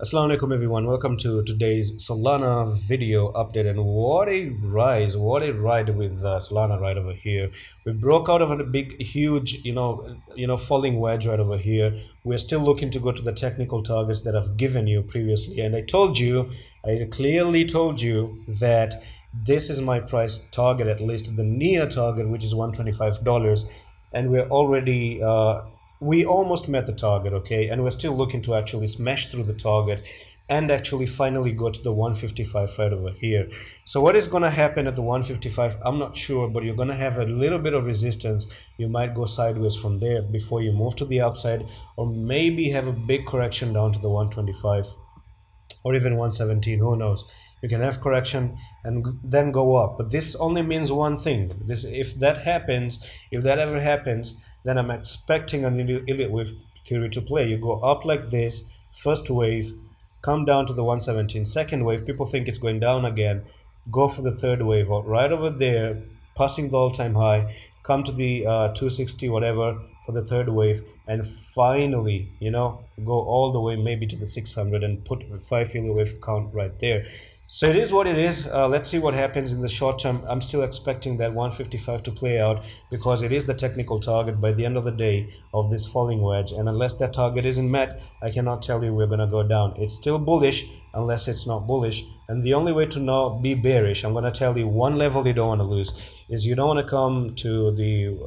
Assalamu alaikum everyone, welcome to today's Solana video update. And what a rise, what a ride with Solana right over here. We broke out of a big huge falling wedge right over here. We're still looking to go to the technical targets that I've given you previously, and I clearly told you that this is my price target, at least the near target, which is $125, and we're already we almost met the target, okay, and we're still looking to actually smash through the target and actually finally go to the 155 right over here. So what is going to happen at the 155, I'm not sure, but you're going to have a little bit of resistance. You might go sideways from there before you move to the upside, or maybe have a big correction down to the 125 or even 117, who knows. You can have correction and then go up, but this only means one thing. If that ever happens, then I'm expecting an elite wave theory to play. You go up like this, first wave, come down to the 117, second wave, people think it's going down again, go for the third wave, or right over there, passing the all-time high, come to the 260 whatever for the third wave, and finally, go all the way maybe to the 600 and put a 5 elite wave count right there. So it is what it is. Let's see what happens in the short term. I'm still expecting that 155 to play out because it is the technical target by the end of the day of this falling wedge. And unless that target isn't met, I cannot tell you we're going to go down. It's still bullish unless it's not bullish. And the only way to not be bearish, I'm going to tell you one level you don't want to lose, is you don't want to come to the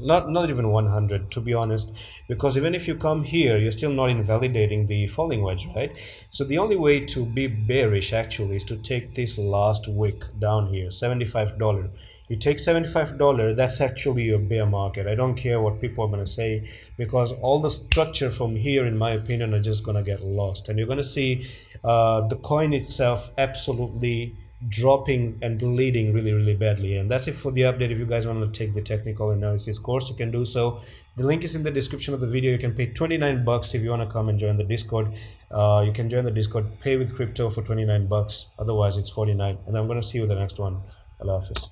not even 100, to be honest, because even if you come here, you're still not invalidating the falling wedge, right? So the only way to be bearish actually is to take this last wick down here, $75. You take $75, that's actually your bear market. I don't care what people are going to say, because all the structure from here, in my opinion, are just going to get lost, and you're going to see the coin itself absolutely dropping and bleeding really badly. And that's it for the update. If you guys want to take the technical analysis course, you can do so. The link is in the description of the video. You can pay 29 bucks if you want to come and join the Discord. You can join the Discord, pay with crypto for 29 bucks, otherwise it's 49. And I'm going to see you in the next one. Allah Hafiz.